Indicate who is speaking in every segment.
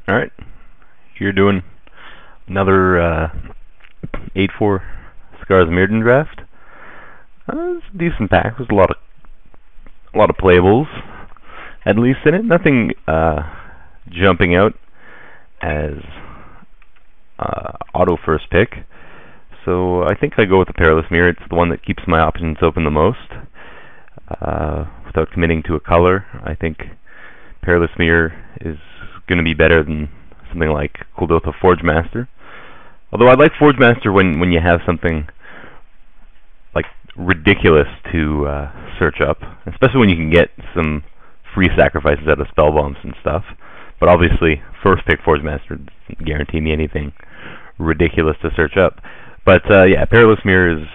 Speaker 1: Alright, you're doing another 8-4 Scars Mirrodin draft. It's a decent pack. There's a lot of playables, at least in it. Nothing jumping out as auto first pick. So I think I go with the Perilous Mirror. It's the one that keeps my options open the most. Without committing to a color, I think Perilous Mirror is going to be better than something like clip0 Forge Master. Although I like Forge Master when you have something like ridiculous to search up, especially when you can get some free sacrifices out of spell bombs and stuff. But obviously, first pick Forge Master doesn't guarantee me anything ridiculous to search up. But yeah, Perilous Mirror is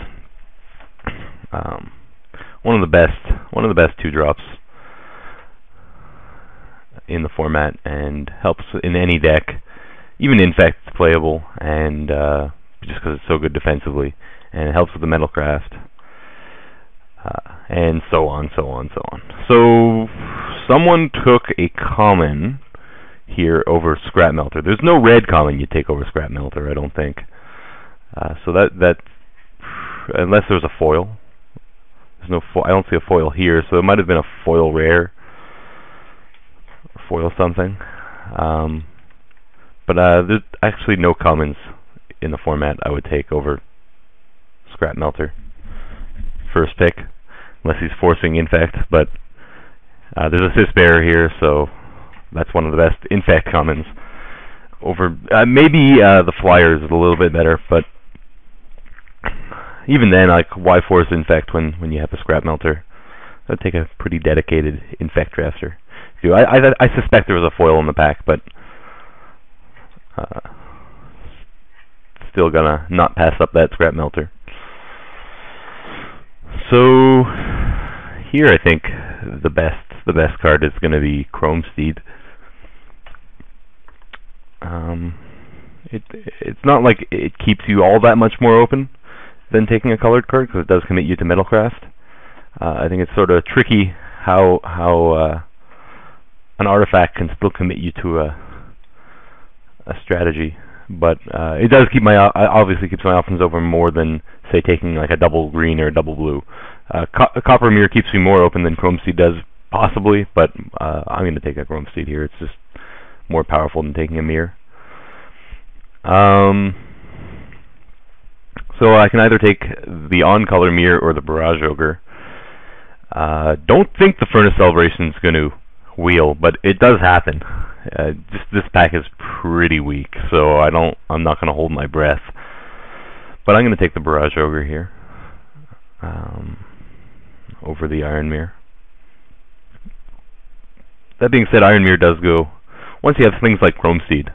Speaker 1: one of the best 2-drops in the format, and helps in any deck. Even Infect is playable, and just because it's so good defensively, and it helps with the Metalcraft, and so on. So someone took a common here over Scrap Melter. There's no red common you take over Scrap Melter, I don't think. So that unless there's a foil. There's no I don't see a foil here, so it might have been a foil rare, or foil something. But there's actually no commons in the format I would take over Scrap Melter first pick, unless he's forcing Infect. But there's a Cis Bearer here, so that's one of the best Infect commons. Over maybe the Flyer is a little bit better, but even then, like, why force Infect when you have a Scrap Melter? I'd take a pretty dedicated Infect drafter. I suspect there was a foil in the pack, but still gonna not pass up that Scrap Melter. So here I think the best card is going to be Chrome Steed. It's not like it keeps you all that much more open than taking a colored card, because it does commit you to Metalcraft. I think it's sort of tricky how an artifact can still commit you to a strategy, but it does keep obviously keeps my options open more than, say, taking like a double green or a double blue. Copper Mirror keeps me more open than Chrome Steed does, possibly, but I'm going to take a Chrome Steed here. It's just more powerful than taking a mirror. So I can either take the on-color mirror or the Barrage Ogre. Don't think the Furnace Celebration is going to wheel, but it does happen. Just this pack is pretty weak, so I'm not going to hold my breath. But I'm going to take the Barrage Ogre here over the Iron Mirror. That being said, Iron Mirror does go once you have things like Chrome Steed.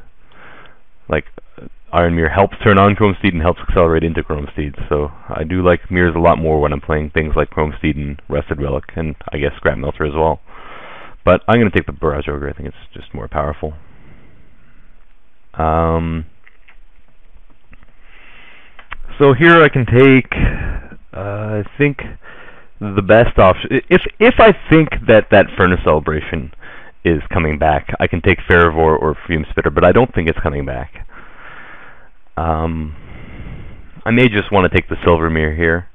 Speaker 1: Like Iron Mirror helps turn on Chrome Steed and helps accelerate into Chrome Steed. So I do like mirrors a lot more when I'm playing things like Chrome Steed and Rusted Relic, and I guess Scrap Melter as well. But I'm going to take the Barrage Ogre. I think it's just more powerful. So here I can take, I think, the best option. If I think that Furnace Celebration is coming back, I can take Fervor or Fume Spitter, but I don't think it's coming back. I may just want to take the Silver Mirror here.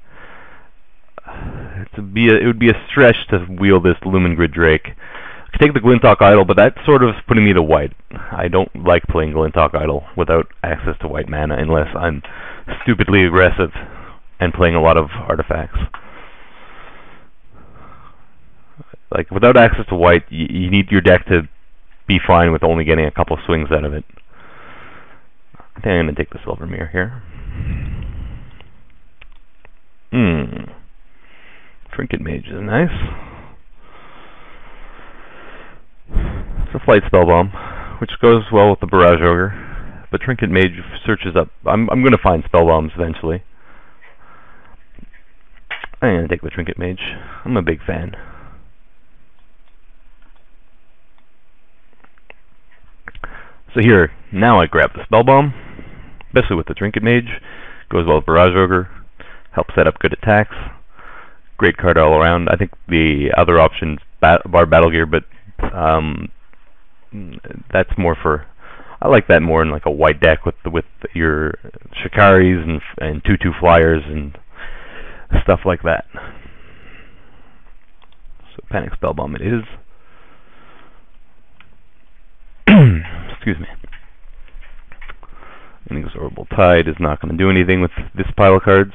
Speaker 1: It would be a stretch to wield this Lumen Grid Drake. I could take the Glinthawk Idol, but that's sort of putting me to white. I don't like playing Glinthawk Idol without access to white mana, unless I'm stupidly aggressive and playing a lot of artifacts. Like, without access to white, you need your deck to be fine with only getting a couple swings out of it. I think I'm going to take the Silver Mirror here. Trinket Mage is nice. It's a Flight Spellbomb, which goes well with the Barrage Ogre. But Trinket Mage searches up. I'm going to find Spellbombs eventually. I'm going to take the Trinket Mage. I'm a big fan. So here, now I grab the Spellbomb, especially with the Trinket Mage. Goes well with Barrage Ogre. Helps set up good attacks. Great card all around. I think the other option's Bar Battle Gear, but that's more for I like that more in like a white deck with your Shikaris and 2/2 flyers and stuff like that. So Panic Spellbomb it is. Excuse me. Inexorable Tide is not going to do anything with this pile of cards.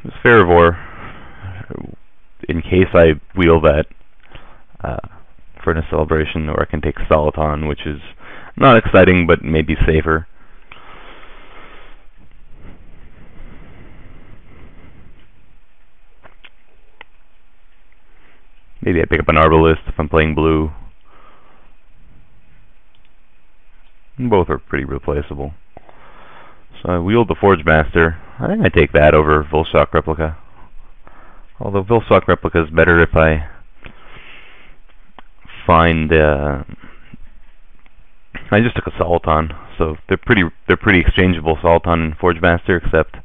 Speaker 1: This Fervor, in case I wheel that Furnace Celebration, or I can take Soliton, which is not exciting but maybe safer. Maybe I pick up an Arbalist if I'm playing blue. Both are pretty replaceable. So I wield the Forge Master. I think I take that over Volshock Replica. Although Volshock Replica is better if I find. I just took a Soliton, so they're pretty exchangeable, Soliton and Forge Master. Except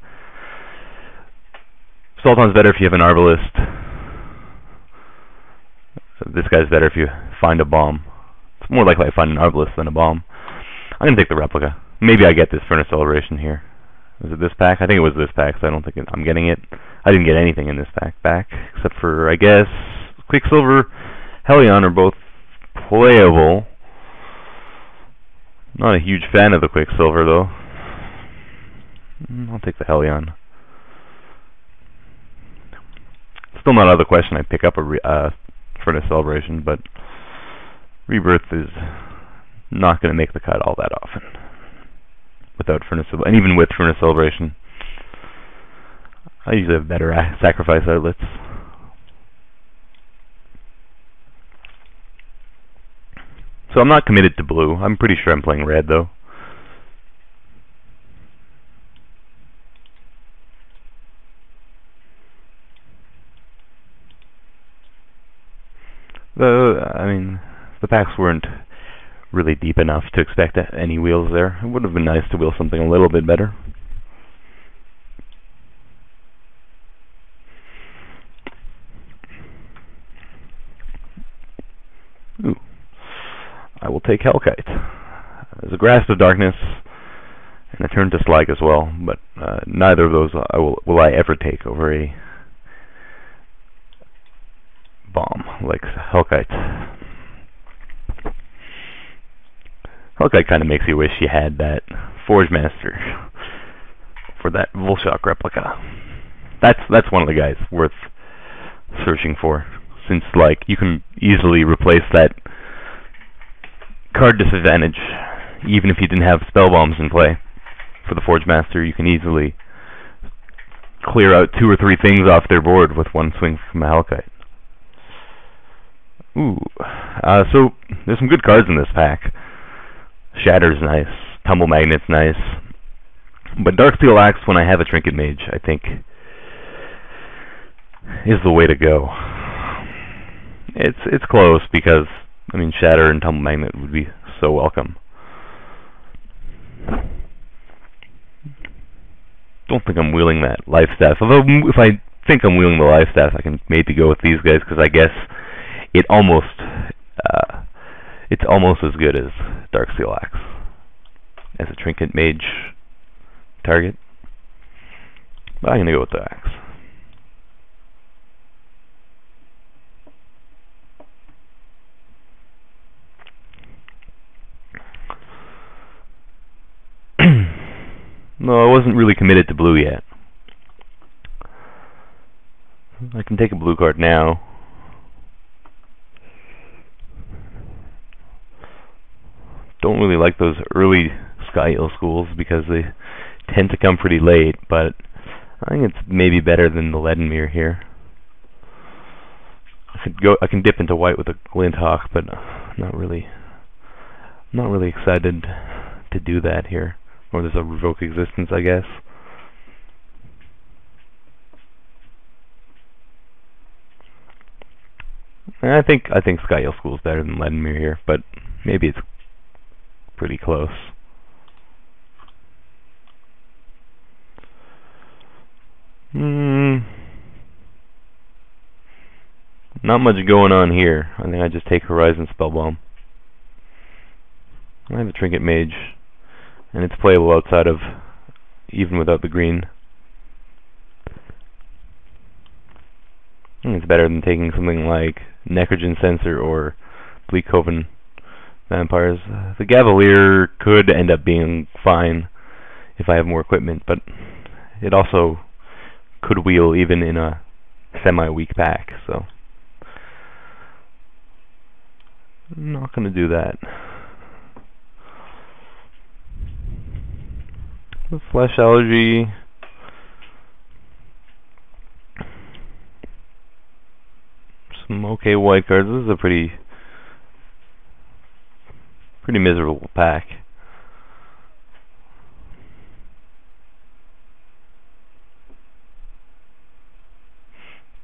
Speaker 1: Soliton's better if you have an Arbalist. This guy's better if you find a bomb. It's more likely I find an Arbalist than a bomb. I'm gonna take the Replica. Maybe I get this Furnace Celebration here. Is it this pack? I think it was this pack, so I don't think I'm getting it. I didn't get anything in this pack back, except for, I guess, Quicksilver, Hellion are both playable. Not a huge fan of the Quicksilver, though. I'll take the Hellion. Still not out of the question I pick up a Furnace Celebration, but Rebirth is not going to make the cut all that often. Without Furnace, and even with Furnace Celebration, I usually have better sacrifice outlets. So I'm not committed to blue. I'm pretty sure I'm playing red, though. I mean, the packs weren't really deep enough to expect any wheels there. It would have been nice to wheel something a little bit better. Ooh. I will take Hellkite. There's a Grasp of Darkness and a Turn to Slag as well, but neither of those will I ever take over a bomb like Hellkite. Hellkite kind of makes you wish you had that Forge Master for that Volshock Replica. That's one of the guys worth searching for, since like you can easily replace that card disadvantage even if you didn't have spell bombs in play. For the Forge Master, you can easily clear out 2 or 3 things off their board with one swing from a Hellkite. Ooh, so there's some good cards in this pack. Shatter's nice, Tumble Magnet's nice, but Darksteel Axe, when I have a Trinket Mage, I think is the way to go. It's close because, I mean, Shatter and Tumble Magnet would be so welcome. Don't think I'm wheeling that Life Staff. Although if I think I'm wheeling the Life Staff, I can maybe go with these guys, because I guess it's almost as good as Darksteel Axe as a Trinket Mage target. But I'm gonna go with the Axe. No, I wasn't really committed to blue yet. I can take a blue card now. Don't really like those early Sky Eel schools because they tend to come pretty late, but I think it's maybe better than the Leadenmere here. I can dip into white with a Glint Hawk, but not really excited to do that here. Or there's a Revoke Existence, I guess. And I think Sky Eel School is better than Leadenmere here, but maybe it's pretty close. Not much going on here. I think I just take Horizon Spellbomb. I have a Trinket Mage, and it's playable outside of, even without the green. And it's better than taking something like Necrogen Sensor or Bleak Coven Vampires. The Gavalier could end up being fine if I have more equipment, but it also could wheel even in a semi-weak pack, so I'm not going to do that. The Flesh Allergy, some okay white cards. This is a pretty miserable pack.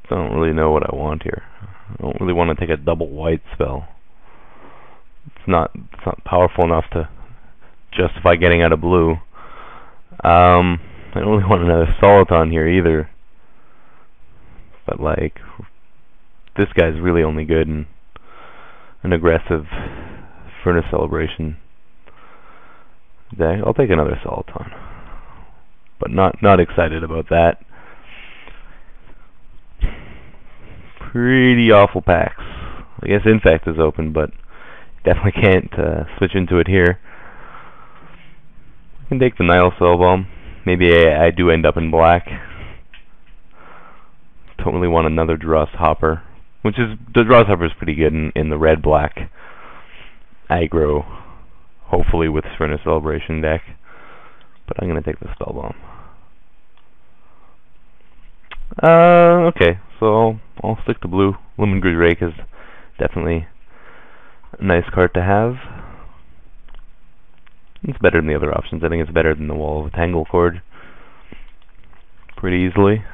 Speaker 1: Don't really know what I want here. I don't really want to take a double white spell. It's not powerful enough to justify getting out of blue. I don't really want another Soliton here either. But like, this guy's really only good in an aggressive Furnace Celebration deck. I'll take another Soliton, but not excited about that. Pretty awful packs. I guess Infect is open, but definitely can't switch into it here. I can take the Nile Spellbomb. Maybe I do end up in black. Don't really want another Dross Hopper, which is, the Dross Hopper is pretty good in the red-black aggro, hopefully with Furnace Celebration deck. But I'm going to take the Spellbomb. Okay, so I'll stick to blue. Luminous Rake is definitely a nice card to have. It's better than the other options. I think it's better than the Wall of Tangle Cord pretty easily.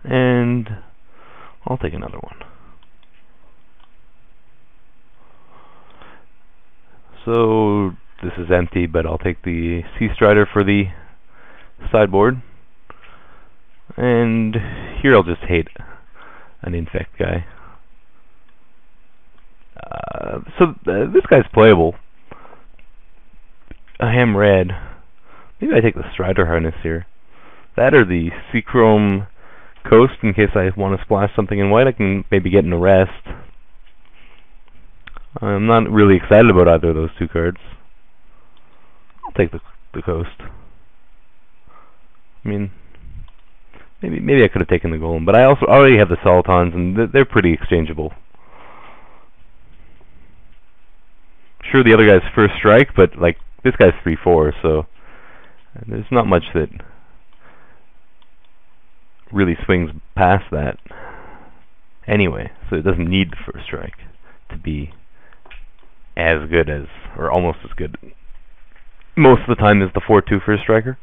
Speaker 1: And I'll take another one. So this is empty, but I'll take the Sea Strider for the sideboard. And here I'll just hate an Infect guy. This guy's playable. I am red. Maybe I take the Strider Harness here. That or the Seachrome Coast in case I want to splash something in white. I can maybe get an Arrest. I'm not really excited about either of those two cards. I'll take the Coast. I mean, maybe I could have taken the Golem, but I also already have the Solitons, and they're pretty exchangeable. Sure, the other guy's first strike, but like this guy's 3/4, so there's not much that really swings past that anyway. So it doesn't need the first strike to be as good as, or almost as good most of the time as the 4/2 first striker.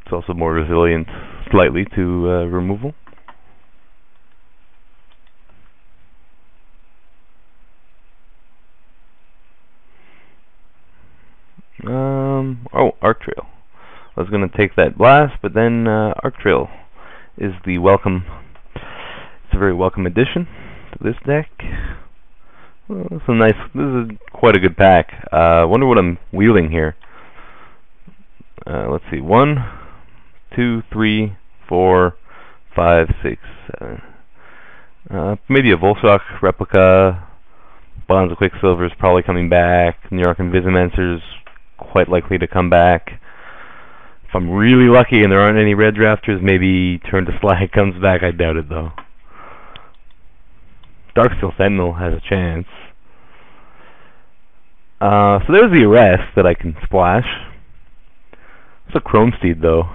Speaker 1: It's also more resilient slightly to removal. Oh, Arc Trail. I was going to take that Blast, but then Arc Trail is the welcome. It's a very welcome addition to this deck. Well, this is quite a good pack. Wonder what I'm wielding here. Let's see. 1, 2, 3, 4, 5, 6, 7. Maybe a Volshock replica. Bonds of Quicksilver is probably coming back. New York Invisimancer's quite likely to come back. If I'm really lucky and there aren't any red drafters, maybe Turn to Slag comes back. I doubt it though. Darksteel Sentinel has a chance. So there's the Arrest that I can splash. It's a Chrome Steed though.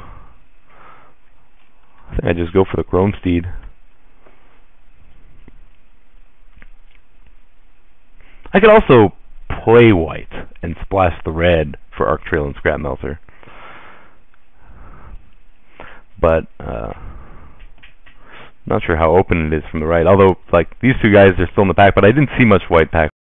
Speaker 1: I think I just go for the Chrome Steed. I could also play white and splash the red for Arc Trail and Scrap Melter. But not sure how open it is from the right. Although like these two guys are still in the pack, but I didn't see much white pack